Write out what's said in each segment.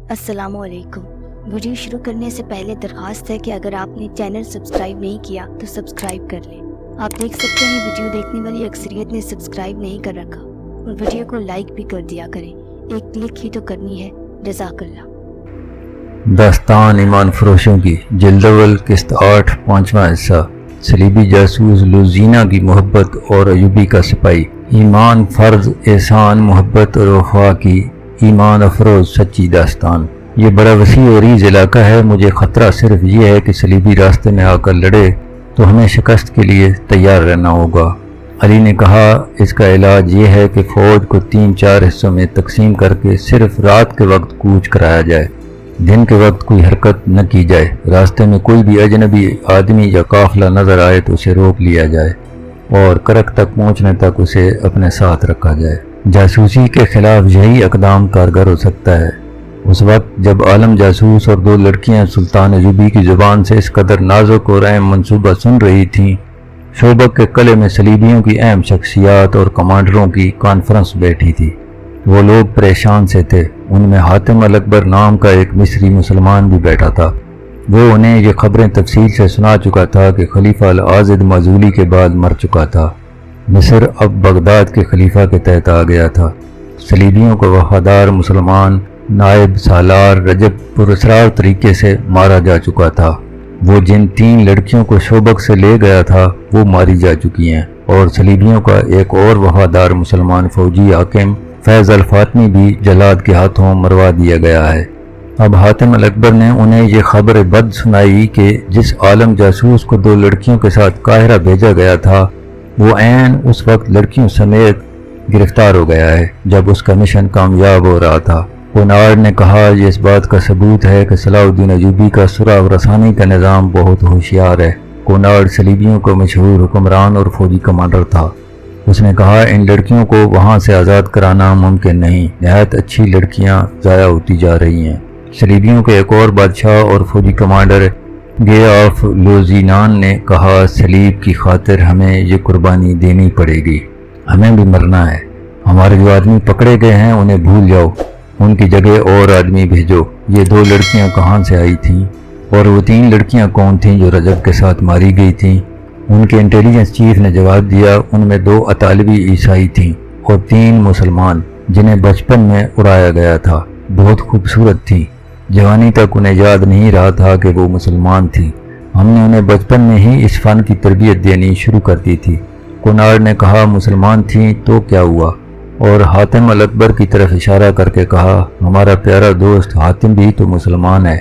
السلام علیکم۔ ویڈیو شروع کرنے سے پہلے درخواست ہے کہ اگر آپ نے چینل سبسکرائب نہیں کیا تو سبسکرائب کر لیں۔ آپ دیکھ سکتے ہیں ویڈیو دیکھنے والی اکثریت نے سبسکرائب نہیں کر رکھا، اور ویڈیو کو لائک بھی کر دیا کریں، ایک کلک ہی تو کرنی ہے۔ جزاک اللہ۔ داستان ایمان فروشوں کی جلد اول قسط 8 5واں حصہ۔ صلیبی جاسوس لوزینا کی محبت اور ایوبی کا سپاہی۔ ایمان، فرض، احسان، محبت اور وفا کی ایمان افروز سچی داستان۔ یہ بڑا وسیع اور ریز علاقہ ہے۔ مجھے خطرہ صرف یہ ہے کہ صلیبی راستے میں آ کر لڑے تو ہمیں شکست کے لیے تیار رہنا ہوگا۔ علی نے کہا، اس کا علاج یہ ہے کہ فوج کو 3-4 حصوں میں تقسیم کر کے صرف رات کے وقت کوچ کرایا جائے، دن کے وقت کوئی حرکت نہ کی جائے۔ راستے میں کوئی بھی اجنبی آدمی یا قافلہ نظر آئے تو اسے روک لیا جائے اور کرک تک پہنچنے تک اسے اپنے ساتھ رکھا جائے۔ جاسوسی کے خلاف یہی اقدام کارگر ہو سکتا ہے۔ اس وقت جب عالم جاسوس اور 2 لڑکیاں سلطان ایوبی کی زبان سے اس قدر نازک اور اہم منصوبہ سن رہی تھیں، شوبک کے قلعے میں صلیبیوں کی اہم شخصیات اور کمانڈروں کی کانفرنس بیٹھی تھی۔ وہ لوگ پریشان سے تھے۔ ان میں حاتم الاکبر نام کا ایک مصری مسلمان بھی بیٹھا تھا۔ وہ انہیں یہ خبریں تفصیل سے سنا چکا تھا کہ خلیفہ العاضد معزولی کے بعد مر چکا تھا۔ مصر اب بغداد کے خلیفہ کے تحت آ گیا تھا۔ صلیبیوں کا وفادار مسلمان نائب سالار رجب پراسرار طریقے سے مارا جا چکا تھا۔ وہ جن 3 لڑکیوں کو شوبک سے لے گیا تھا وہ ماری جا چکی ہیں، اور صلیبیوں کا ایک اور وفادار مسلمان فوجی حاکم فیض الفاطمی بھی جلاد کے ہاتھوں مروا دیا گیا ہے۔ اب حاتم الاکبر نے انہیں یہ خبر بد سنائی کہ جس عالم جاسوس کو 2 لڑکیوں کے ساتھ قاہرہ بھیجا گیا تھا وہ عین اس وقت لڑکیوں سمیت گرفتار ہو گیا ہے جب اس کا مشن کامیاب ہو رہا تھا۔ کوناڑ نے کہا، یہ اس بات کا ثبوت ہے کہ صلاح الدین ایوبی کا سراغ رسانی کا نظام بہت ہوشیار ہے۔ کوناڑ صلیبیوں کا مشہور حکمران اور فوجی کمانڈر تھا۔ اس نے کہا، ان لڑکیوں کو وہاں سے آزاد کرانا ممکن نہیں، نہایت اچھی لڑکیاں ضائع ہوتی جا رہی ہیں۔ صلیبیوں کے ایک اور بادشاہ اور فوجی کمانڈر گے آف لوزینان نے کہا، صلیب کی خاطر ہمیں یہ قربانی دینی پڑے گی، ہمیں بھی مرنا ہے۔ ہمارے جو آدمی پکڑے گئے ہیں انہیں بھول جاؤ، ان کی جگہ اور آدمی بھیجو۔ یہ 2 لڑکیاں کہاں سے آئی تھیں، اور وہ 3 لڑکیاں کون تھیں جو رجب کے ساتھ ماری گئی تھیں؟ ان کے انٹیلیجنس چیف نے جواب دیا، ان میں 2 اطالوی عیسائی تھیں اور 3 مسلمان جنہیں بچپن میں اڑایا گیا تھا۔ بہت خوبصورت تھیں، جوانی تک انہیں یاد نہیں رہا تھا کہ وہ مسلمان تھیں۔ ہم نے انہیں بچپن میں ہی اس فن کی تربیت دینی شروع کر دی تھی۔ کوناڑ نے کہا، مسلمان تھیں تو کیا ہوا؟ اور حاتم الاکبر کی طرف اشارہ کر کے کہا، ہمارا پیارا دوست حاتم بھی تو مسلمان ہے،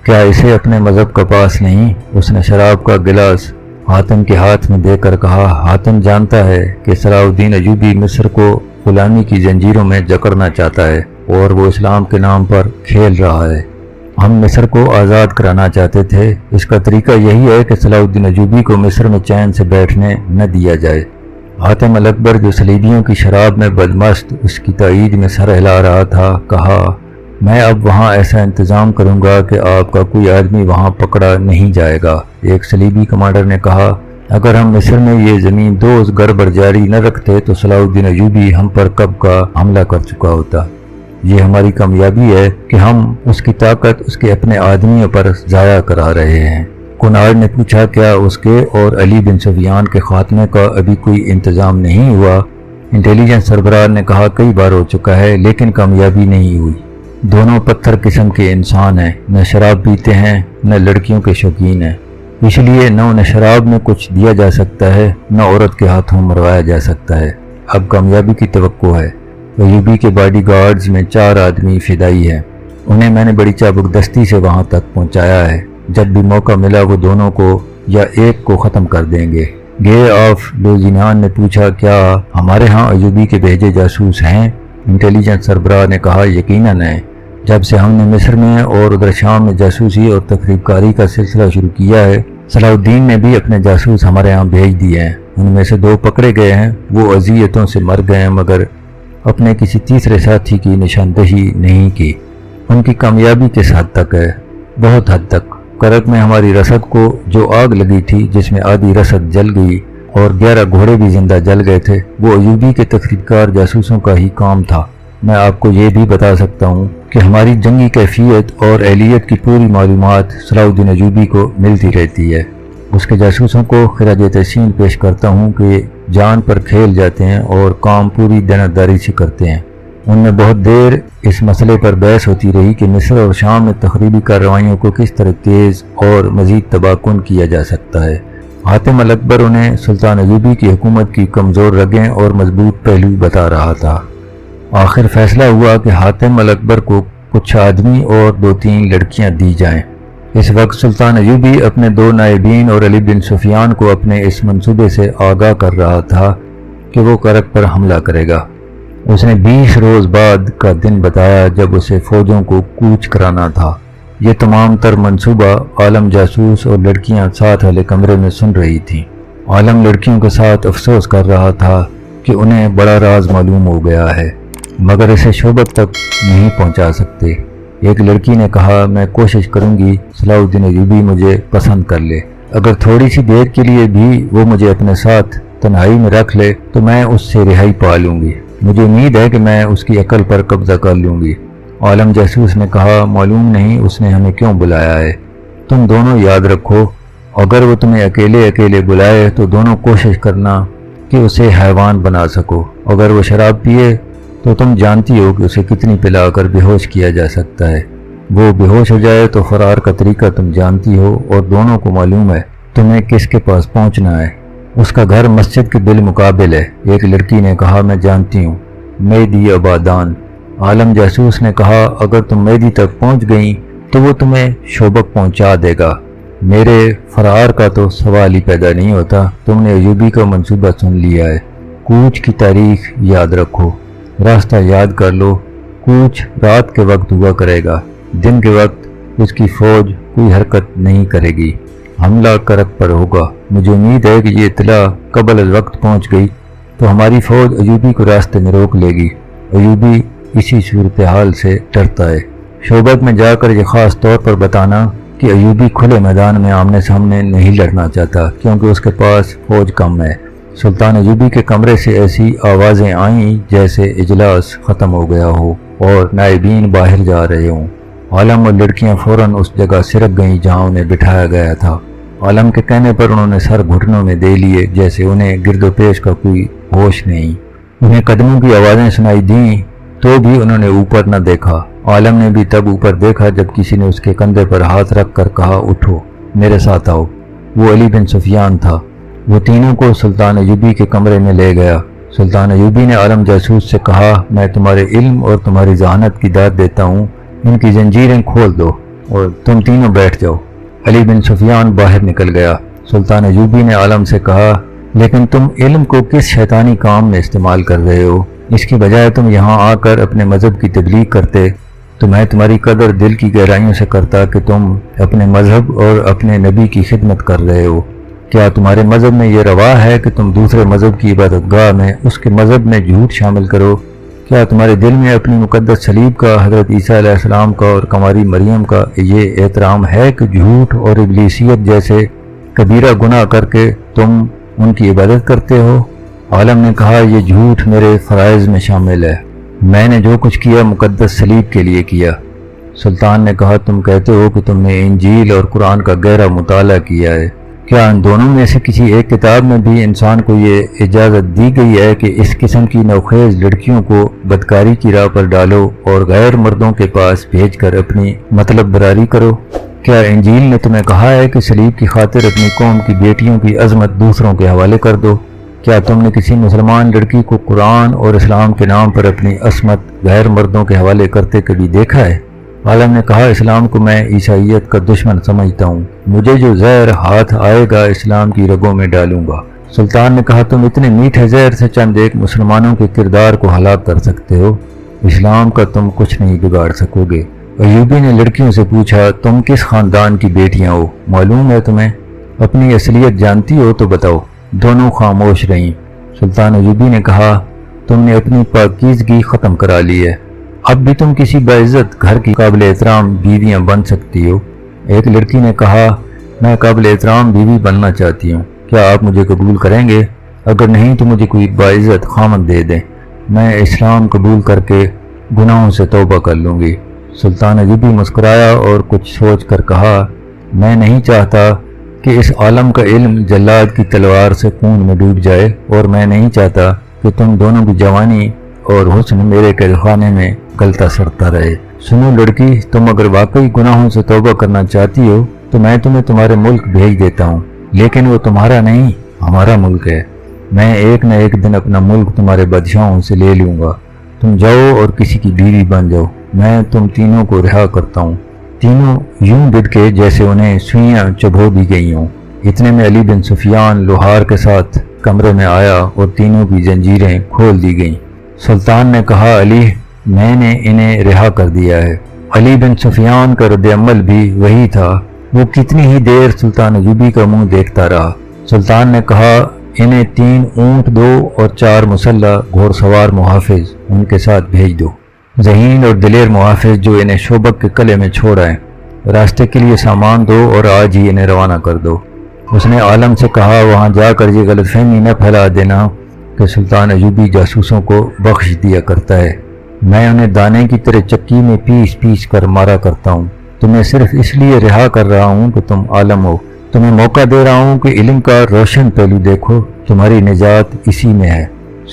کیا اسے اپنے مذہب کا پاس نہیں؟ اس نے شراب کا گلاس حاتم کے ہاتھ میں دے کر کہا، حاتم جانتا ہے کہ صلاح الدین ایوبی مصر کو غلامی کی زنجیروں میں جکڑنا چاہتا ہے اور وہ اسلام کے نام پر کھیل رہا ہے۔ ہم مصر کو آزاد کرانا چاہتے تھے۔ اس کا طریقہ یہی ہے کہ صلاح الدین ایوبی کو مصر میں چین سے بیٹھنے نہ دیا جائے۔ حاتم الاکبر جو صلیبیوں کی شراب میں بدمست اس کی تائید میں سر ہلا رہا تھا، کہا، میں اب وہاں ایسا انتظام کروں گا کہ آپ کا کوئی آدمی وہاں پکڑا نہیں جائے گا۔ ایک صلیبی کمانڈر نے کہا، اگر ہم مصر میں یہ زمین دوز گڑبڑ جاری نہ رکھتے تو صلاح الدین ایوبی ہم پر کب کا حملہ کر چکا ہوتا۔ یہ ہماری کامیابی ہے کہ ہم اس کی طاقت اس کے اپنے آدمیوں پر ضائع کرا رہے ہیں۔ کوناڑ نے پوچھا، کیا اس کے اور علی بن سفیان کے خاتمے کا ابھی کوئی انتظام نہیں ہوا؟ انٹیلیجنس سربراہ نے کہا، کئی بار ہو چکا ہے لیکن کامیابی نہیں ہوئی۔ دونوں پتھر قسم کے انسان ہیں، نہ شراب پیتے ہیں نہ لڑکیوں کے شوقین ہیں، اس لیے نہ انہیں شراب میں کچھ دیا جا سکتا ہے نہ عورت کے ہاتھوں مروایا جا سکتا ہے۔ اب کامیابی کی توقع ہے۔ ایوبی کے باڈی گارڈز میں 4 آدمی فدائی ہیں، انہیں میں نے بڑی چابک دستی سے وہاں تک پہنچایا ہے۔ جب بھی موقع ملا وہ دونوں کو یا ایک کو ختم کر دیں گے۔ گے آف لوزینان نے پوچھا، کیا ہمارے ہاں ایوبی کے بھیجے جاسوس ہیں؟ انٹیلیجنس سربراہ نے کہا، یقیناً ہے۔ جب سے ہم نے مصر میں اور ادھر شام میں جاسوسی اور تخریب کاری کا سلسلہ شروع کیا ہے، صلاح الدین نے بھی اپنے جاسوس ہمارے ہاں بھیج دیے ہیں۔ ان میں سے 2 پکڑے گئے ہیں، وہ اذیتوں سے مر گئے ہیں مگر اپنے کسی تیسرے ساتھی کی نشاندہی نہیں کی۔ ان کی کامیابی کس حد تک ہے؟ بہت حد تک۔ کرک میں ہماری رسد کو جو آگ لگی تھی جس میں آدھی رسد جل گئی اور 11 گھوڑے بھی زندہ جل گئے تھے، وہ ایوبی کے تخریب کار جاسوسوں کا ہی کام تھا۔ میں آپ کو یہ بھی بتا سکتا ہوں کہ ہماری جنگی کیفیت اور اہلیت کی پوری معلومات صلاح الدین ایوبی کو ملتی رہتی ہے۔ اس کے جاسوسوں کو خراج تحسین پیش کرتا ہوں کہ جان پر کھیل جاتے ہیں اور کام پوری دیانتداری سے کرتے ہیں۔ ان میں بہت دیر اس مسئلے پر بحث ہوتی رہی کہ مصر اور شام میں تخریبی کارروائیوں کو کس طرح تیز اور مزید تباہ کن کیا جا سکتا ہے۔ حاتم الاکبر انہیں سلطان ایوبی کی حکومت کی کمزور رگیں اور مضبوط پہلو بتا رہا تھا۔ آخر فیصلہ ہوا کہ حاتم الاکبر کو کچھ آدمی اور 2-3 لڑکیاں دی جائیں۔ اس وقت سلطان ایوبی اپنے 2 نائبین اور علی بن سفیان کو اپنے اس منصوبے سے آگاہ کر رہا تھا کہ وہ کرک پر حملہ کرے گا۔ اس نے 20 روز بعد کا دن بتایا جب اسے فوجوں کو کوچ کرانا تھا۔ یہ تمام تر منصوبہ عالم جاسوس اور لڑکیاں ساتھ والے کمرے میں سن رہی تھیں۔ عالم لڑکیوں کے ساتھ افسوس کر رہا تھا کہ انہیں بڑا راز معلوم ہو گیا ہے، مگر اسے شعبت تک نہیں پہنچا سکتے۔ ایک لڑکی نے کہا، میں کوشش کروں گی صلاح الدین ایوبی مجھے پسند کر لے، اگر تھوڑی سی دیر کے لیے بھی وہ مجھے اپنے ساتھ تنہائی میں رکھ لے تو میں اس سے رہائی پا لوں گی، مجھے امید ہے کہ میں اس کی عقل پر قبضہ کر لوں گی۔ عالم جاسوس نے کہا، معلوم نہیں اس نے ہمیں کیوں بلایا ہے، تم دونوں یاد رکھو اگر وہ تمہیں اکیلے اکیلے بلائے تو دونوں کوشش کرنا کہ اسے حیوان بنا سکو، اگر وہ شراب پیے تو تم جانتی ہو کہ اسے کتنی پلا کر بے ہوش کیا جا سکتا ہے، وہ بے ہوش ہو جائے تو فرار کا طریقہ تم جانتی ہو اور دونوں کو معلوم ہے تمہیں کس کے پاس پہنچنا ہے، اس کا گھر مسجد کے بالمقابل ہے۔ ایک لڑکی نے کہا، میں جانتی ہوں، مہدی آبادان۔ عالم جاسوس نے کہا، اگر تم مہدی تک پہنچ گئیں تو وہ تمہیں شوبک پہنچا دے گا، میرے فرار کا تو سوال ہی پیدا نہیں ہوتا، تم نے ایوبی کا منصوبہ سن لیا ہے۔ کوچ کی تاریخ یاد رکھو، راستہ یاد کر لو، کوچ رات کے وقت ہوا کرے گا، دن کے وقت اس کی فوج کوئی حرکت نہیں کرے گی، حملہ کرک پر ہوگا۔ مجھے امید ہے کہ یہ اطلاع قبل الوقت پہنچ گئی تو ہماری فوج ایوبی کو راستے میں روک لے گی۔ ایوبی اسی صورتحال سے ڈرتا ہے۔ شعبت میں جا کر یہ خاص طور پر بتانا کہ ایوبی کھلے میدان میں آمنے سامنے نہیں لڑنا چاہتا کیونکہ اس کے پاس فوج کم ہے۔ سلطان ایوبی کے کمرے سے ایسی آوازیں آئیں جیسے اجلاس ختم ہو گیا ہو اور نائبین باہر جا رہے ہوں۔ عالم اور لڑکیاں فوراً اس جگہ سرک گئیں جہاں انہیں بٹھایا گیا تھا۔ عالم کے کہنے پر انہوں نے سر گھٹنوں میں دے لیے جیسے انہیں گرد و پیش کا کوئی ہوش نہیں۔ انہیں قدموں کی آوازیں سنائی دیں تو بھی انہوں نے اوپر نہ دیکھا۔ عالم نے بھی تب اوپر دیکھا جب کسی نے اس کے کندھے پر ہاتھ رکھ کر کہا، اٹھو میرے ساتھ آؤ۔ وہ علی بن سفیان تھا۔ وہ تینوں کو سلطان ایوبی کے کمرے میں لے گیا۔ سلطان ایوبی نے عالم جاسوس سے کہا، میں تمہارے علم اور تمہاری ذہانت کی داد دیتا ہوں، ان کی زنجیریں کھول دو اور تم تینوں بیٹھ جاؤ۔ علی بن سفیان باہر نکل گیا۔ سلطان ایوبی نے عالم سے کہا، لیکن تم علم کو کس شیطانی کام میں استعمال کر رہے ہو؟ اس کی بجائے تم یہاں آ کر اپنے مذہب کی تبلیغ کرتے تو میں تمہاری قدر دل کی گہرائیوں سے کرتا کہ تم اپنے مذہب اور اپنے نبی کی خدمت کر رہے ہو۔ کیا تمہارے مذہب میں یہ روا ہے کہ تم دوسرے مذہب کی عبادت گاہ میں اس کے مذہب میں جھوٹ شامل کرو؟ کیا تمہارے دل میں اپنی مقدس صلیب کا، حضرت عیسیٰ علیہ السلام کا اور قماری مریم کا یہ احترام ہے کہ جھوٹ اور ابلیسیت جیسے کبیرہ گناہ کر کے تم ان کی عبادت کرتے ہو؟ عالم نے کہا، یہ جھوٹ میرے فرائض میں شامل ہے، میں نے جو کچھ کیا مقدس صلیب کے لیے کیا۔ سلطان نے کہا، تم کہتے ہو کہ تم نے انجیل اور قرآن کا گہرا مطالعہ کیا ہے، کیا ان دونوں میں سے کسی ایک کتاب میں بھی انسان کو یہ اجازت دی گئی ہے کہ اس قسم کی نوخیز لڑکیوں کو بدکاری کی راہ پر ڈالو اور غیر مردوں کے پاس بھیج کر اپنی مطلب براری کرو؟ کیا انجیل نے تمہیں کہا ہے کہ صلیب کی خاطر اپنی قوم کی بیٹیوں کی عظمت دوسروں کے حوالے کر دو؟ کیا تم نے کسی مسلمان لڑکی کو قرآن اور اسلام کے نام پر اپنی عصمت غیر مردوں کے حوالے کرتے کبھی دیکھا ہے؟ عالم نے کہا، اسلام کو میں عیسائیت کا دشمن سمجھتا ہوں، مجھے جو زہر ہاتھ آئے گا اسلام کی رگوں میں ڈالوں گا۔ سلطان نے کہا، تم اتنے میٹھے زہر سے چند ایک مسلمانوں کے کردار کو ہلاک کر سکتے ہو، اسلام کا تم کچھ نہیں بگاڑ سکو گے۔ ایوبی نے لڑکیوں سے پوچھا، تم کس خاندان کی بیٹیاں ہو؟ معلوم ہے تمہیں؟ اپنی اصلیت جانتی ہو تو بتاؤ۔ دونوں خاموش رہیں۔ سلطان ایوبی نے کہا، تم نے اپنی پاکیزگی ختم کرا لی ہے، اب بھی تم کسی باعزت گھر کی قابل احترام بیویاں بن سکتی ہو۔ ایک لڑکی نے کہا، میں قابل احترام بیوی بننا چاہتی ہوں، کیا آپ مجھے قبول کریں گے؟ اگر نہیں تو مجھے کوئی باعزت خامن دے دیں، میں اسلام قبول کر کے گناہوں سے توبہ کر لوں گی۔ سلطان ایوبی مسکرایا اور کچھ سوچ کر کہا، میں نہیں چاہتا کہ اس عالم کا علم جلاد کی تلوار سے خون میں ڈوب جائے، اور میں نہیں چاہتا کہ تم دونوں کی جوانی اور حسن میرے قید خانے میں گلتا سڑتا رہے۔ سنو لڑکی، تم اگر واقعی گناہوں سے توبہ کرنا چاہتی ہو تو میں تمہیں تمہارے ملک بھیج دیتا ہوں، لیکن وہ تمہارا نہیں، ہمارا ملک ہے۔ میں ایک نہ ایک دن اپنا ملک تمہارے بادشاہوں سے لے لوں گا۔ تم جاؤ اور کسی کی بیوی بن جاؤ، میں تم تینوں کو رہا کرتا ہوں۔ تینوں یوں بڑکے جیسے انہیں سوئیاں چبھو دی گئی ہوں۔ اتنے میں علی بن سفیان لوہار کے ساتھ کمرے میں آیا اور تینوں کی زنجیریں کھول دی گئیں۔ سلطان نے کہا، علی، میں نے انہیں رہا کر دیا ہے۔ علی بن سفیان کا رد عمل بھی وہی تھا۔ وہ کتنی ہی دیر سلطان ایوبی کا منہ دیکھتا رہا۔ سلطان نے کہا، انہیں 3 اونٹ دو اور 4 مسلح گھوڑ سوار محافظ ان کے ساتھ بھیج دو، ذہین اور دلیر محافظ جو انہیں شوبک کے قلعے میں چھوڑ آئیں۔ راستے کے لیے سامان دو اور آج ہی انہیں روانہ کر دو۔ اس نے عالم سے کہا، وہاں جا کر یہ غلط فہمی نہ پھیلا دینا کہ سلطان ایوبی جاسوسوں کو بخش دیا کرتا ہے۔ میں انہیں دانے کی طرح چکی میں پیس پیس کر مارا کرتا ہوں۔ تمہیں صرف اس لیے رہا کر رہا ہوں کہ تم عالم ہو۔ تمہیں موقع دے رہا ہوں کہ علم کا روشن پہلو دیکھو، تمہاری نجات اسی میں ہے۔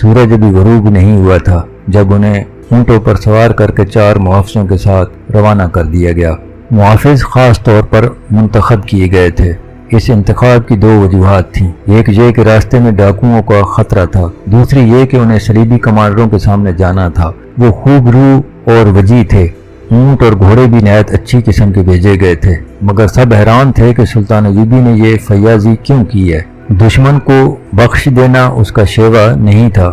سورج ابھی غروب نہیں ہوا تھا جب انہیں اونٹوں پر سوار کر کے 4 محافظوں کے ساتھ روانہ کر دیا گیا۔ محافظ خاص طور پر منتخب کیے گئے تھے۔ اس انتخاب کی 2 وجوہات تھیں۔ ایک یہ کہ راستے میں ڈاکوؤں کا خطرہ تھا، دوسری یہ کہ انہیں صلیبی کمانڈروں کے سامنے جانا تھا۔ وہ خوب روح اور وجی تھے۔ اونٹ اور گھوڑے بھی نہایت اچھی قسم کے بھیجے گئے تھے، مگر سب حیران تھے کہ سلطان ایوبی نے یہ فیاضی کیوں کی ہے۔ دشمن کو بخش دینا اس کا شیوا نہیں تھا۔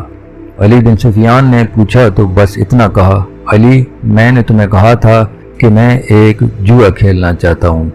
علی بن سفیان نے پوچھا تو بس اتنا کہا، علی، میں نے تمہیں کہا تھا کہ میں ایک جوا کھیلنا چاہتا ہوں۔